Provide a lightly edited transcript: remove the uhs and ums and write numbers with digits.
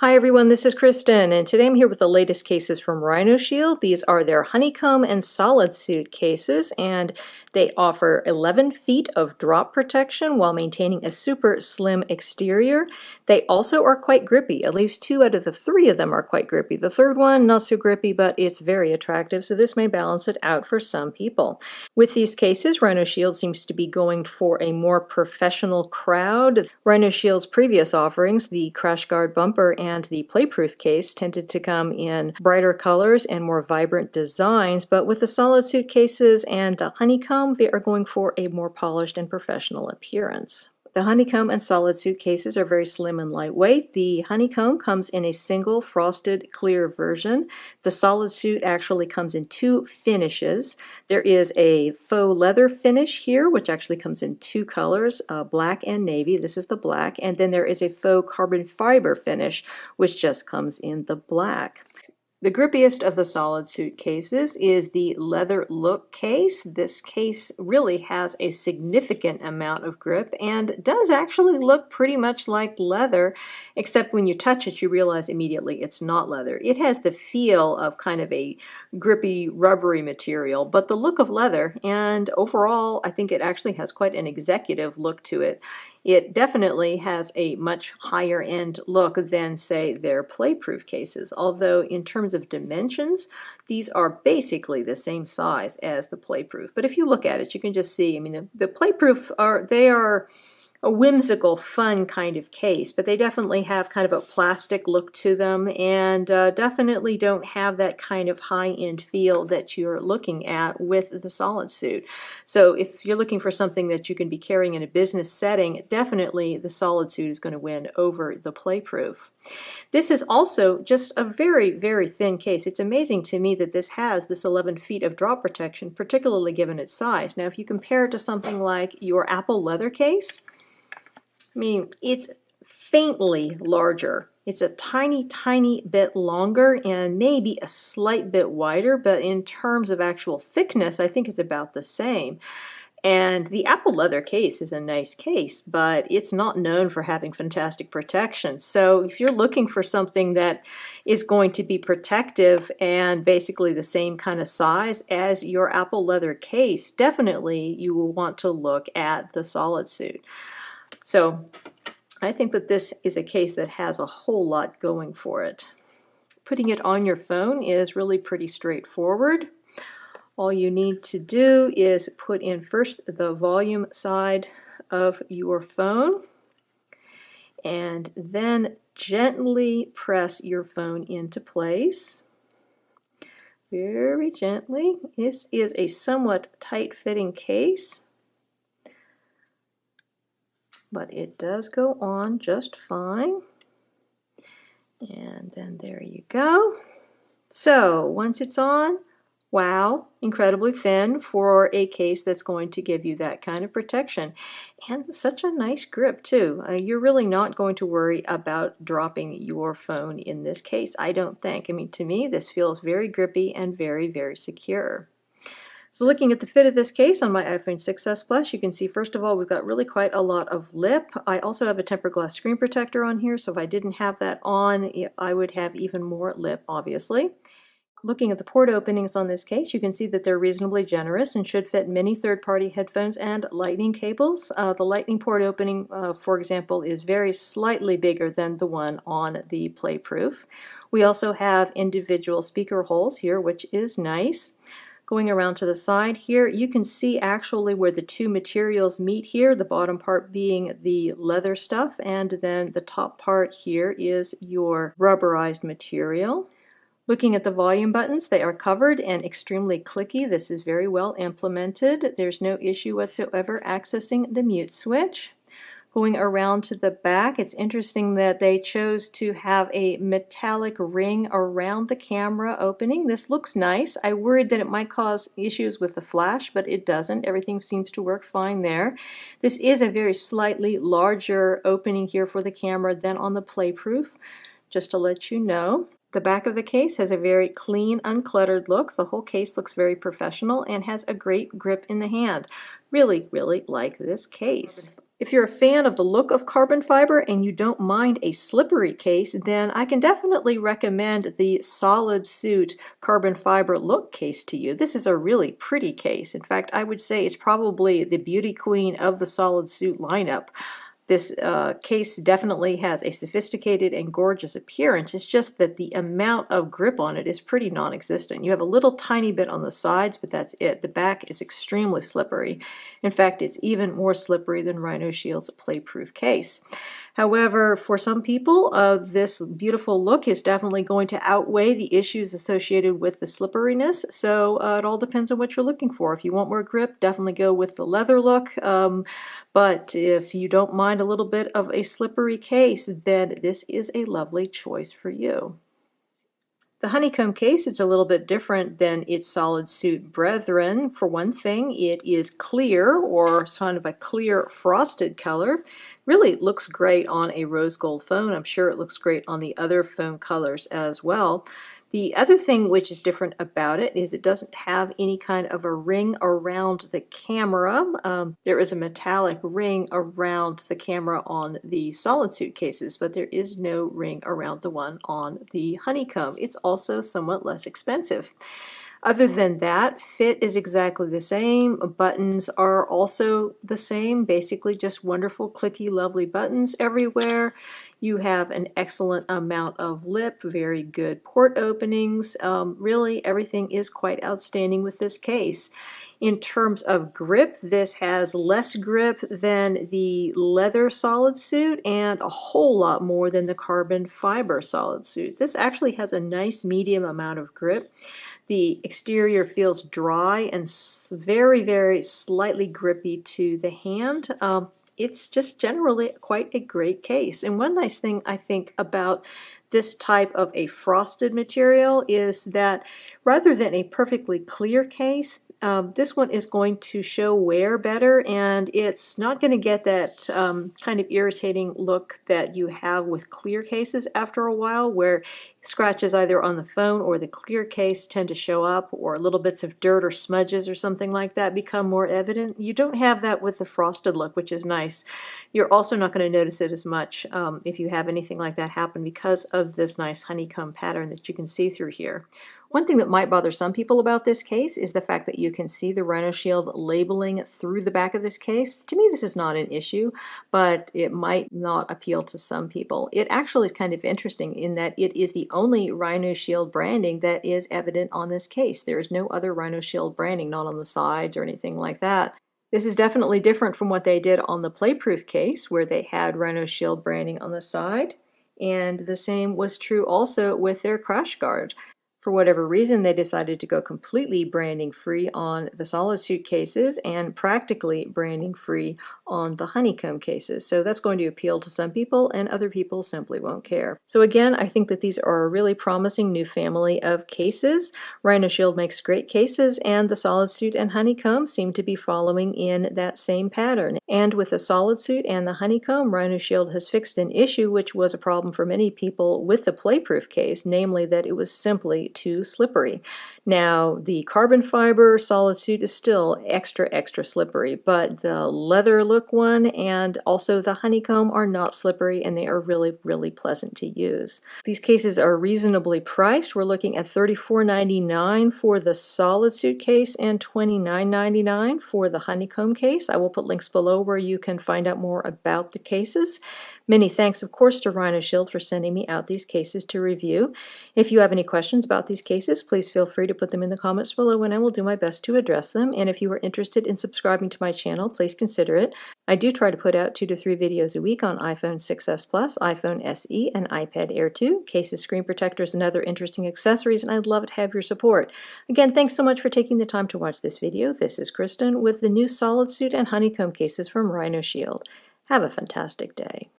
Hi everyone, this is Kristen, and today I'm here with the latest cases from RhinoShield. These are their Honeycomb and SolidSuit cases, and they offer 11 feet of drop protection while maintaining a super slim exterior. They also are quite grippy. At least 2 out of the 3 of them are quite grippy. The third one, not so grippy, but it's very attractive, so this may balance it out for some people. With these cases, RhinoShield seems to be going for a more professional crowd. RhinoShield's previous offerings, the Crash Guard bumper and the Playproof case, tended to come in brighter colors and more vibrant designs, but with the SolidSuit cases and the Honeycomb, they are going for a more polished and professional appearance. The Honeycomb and SolidSuit cases are very slim and lightweight. The Honeycomb comes in a single frosted clear version. The SolidSuit actually comes in 2 finishes. There is a faux leather finish here, which actually comes in 2 colors, black and navy. This is the black. And then there is a faux carbon fiber finish, which just comes in the black. The grippiest of the SolidSuit cases is the Leather Look case. This case really has a significant amount of grip and does actually look pretty much like leather, except when you touch it you realize immediately it's not leather. It has the feel of kind of a grippy, rubbery material, but the look of leather, and overall I think it actually has quite an executive look to it. It definitely has a much higher end look than, say, their Playproof cases, although in terms of dimensions, these are basically the same size as the Playproof. But if you look at it, you can just see, I mean, the Playproof are a whimsical, fun kind of case, but they definitely have kind of a plastic look to them and definitely don't have that kind of high-end feel that you're looking at with the SolidSuit. So if you're looking for something that you can be carrying in a business setting, definitely the SolidSuit is going to win over the Playproof. This is also just a very, very thin case. It's amazing to me that this has this 11 feet of drop protection, particularly given its size. Now, if you compare it to something like your Apple leather case, I mean, it's faintly larger. It's a tiny, tiny bit longer and maybe a slight bit wider, but in terms of actual thickness, I think it's about the same. And the Apple leather case is a nice case, but it's not known for having fantastic protection. So if you're looking for something that is going to be protective and basically the same kind of size as your Apple leather case, definitely you will want to look at the SolidSuit. So I think that this is a case that has a whole lot going for it. Putting it on your phone is really pretty straightforward. All you need to do is put in first the volume side of your phone and then gently press your phone into place. Very gently. This is a somewhat tight-fitting case, but it does go on just fine. And then there you go. So once it's on, wow, incredibly thin for a case that's going to give you that kind of protection. And such a nice grip too. You're really not going to worry about dropping your phone in this case, I don't think. I mean, to me, this feels very grippy and very, very secure. So looking at the fit of this case on my iPhone 6s Plus, you can see first of all we've got really quite a lot of lip. I also have a tempered glass screen protector on here, so if I didn't have that on, I would have even more lip, obviously. Looking at the port openings on this case, you can see that they're reasonably generous and should fit many third-party headphones and lightning cables. The lightning port opening, for example, is very slightly bigger than the one on the Playproof. We also have individual speaker holes here, which is nice. Going around to the side here, you can see actually where the 2 materials meet here, the bottom part being the leather stuff, and then the top part here is your rubberized material. Looking at the volume buttons, they are covered and extremely clicky. This is very well implemented. There's no issue whatsoever accessing the mute switch. Going around to the back, it's interesting that they chose to have a metallic ring around the camera opening. This looks nice. I worried that it might cause issues with the flash, but it doesn't. Everything seems to work fine there. This is a very slightly larger opening here for the camera than on the Playproof, just to let you know. The back of the case has a very clean, uncluttered look. The whole case looks very professional and has a great grip in the hand. Really, really like this case. If you're a fan of the look of carbon fiber and you don't mind a slippery case, then I can definitely recommend the SolidSuit carbon fiber look case to you. This is a really pretty case. In fact, I would say it's probably the beauty queen of the SolidSuit lineup. This case definitely has a sophisticated and gorgeous appearance. It's just that the amount of grip on it is pretty non-existent. You have a little tiny bit on the sides, but that's it. The back is extremely slippery. In fact, it's even more slippery than RhinoShield's play-proof case. However, for some people, this beautiful look is definitely going to outweigh the issues associated with the slipperiness, so it all depends on what you're looking for. If you want more grip, definitely go with the leather look, but if you don't mind a little bit of a slippery case, then this is a lovely choice for you. The Honeycomb case is a little bit different than its SolidSuit brethren. For one thing, it is clear, or kind of a clear frosted color. Really looks great on a rose gold phone. I'm sure it looks great on the other phone colors as well. The other thing which is different about it is it doesn't have any kind of a ring around the camera. There is a metallic ring around the camera on the SolidSuit cases, but there is no ring around the one on the Honeycomb. It's also somewhat less expensive. Other than that, fit is exactly the same. Buttons are also the same, basically just wonderful, clicky, lovely buttons everywhere. You have an excellent amount of lip, very good port openings. Really, everything is quite outstanding with this case. In terms of grip, this has less grip than the leather SolidSuit and a whole lot more than the carbon fiber SolidSuit. This actually has a nice medium amount of grip. The exterior feels dry and very, very slightly grippy to the hand. It's just generally quite a great case. And one nice thing I think about this type of a frosted material is that rather than a perfectly clear case, this one is going to show wear better, and it's not going to get that kind of irritating look that you have with clear cases after a while, where scratches either on the phone or the clear case tend to show up, or little bits of dirt or smudges or something like that become more evident. You don't have that with the frosted look, which is nice. You're also not going to notice it as much if you have anything like that happen because of this nice honeycomb pattern that you can see through here. One thing that might bother some people about this case is the fact that you can see the RhinoShield labeling through the back of this case. To me, this is not an issue, but it might not appeal to some people. It actually is kind of interesting in that it is the only RhinoShield branding that is evident on this case. There is no other RhinoShield branding, not on the sides or anything like that. This is definitely different from what they did on the Playproof case, where they had RhinoShield branding on the side, and the same was true also with their crash guard. For whatever reason, they decided to go completely branding free on the SolidSuit cases and practically branding free on the Honeycomb cases. So that's going to appeal to some people, and other people simply won't care. So again, I think that these are a really promising new family of cases. RhinoShield makes great cases, and the SolidSuit and Honeycomb seem to be following in that same pattern. And with the SolidSuit and the Honeycomb, RhinoShield has fixed an issue which was a problem for many people with the Playproof case, namely that it was simply too slippery. Now, the carbon fiber SolidSuit is still extra slippery, but the leather look one and also the Honeycomb are not slippery, and they are really pleasant to use. These cases are reasonably priced. We're looking at $34.99 for the SolidSuit case and $29.99 for the Honeycomb case. I will put links below where you can find out more about the cases. Many thanks, of course, to RhinoShield for sending me out these cases to review. If you have any questions about these cases, please feel free to put them in the comments below, and I will do my best to address them. And if you are interested in subscribing to my channel, please consider it. I do try to put out 2 to 3 videos a week on iPhone 6s Plus, iPhone SE, and iPad Air 2, cases, screen protectors, and other interesting accessories, and I'd love to have your support. Again, thanks so much for taking the time to watch this video. This is Kristen with the new SolidSuit and Honeycomb cases from RhinoShield. Have a fantastic day.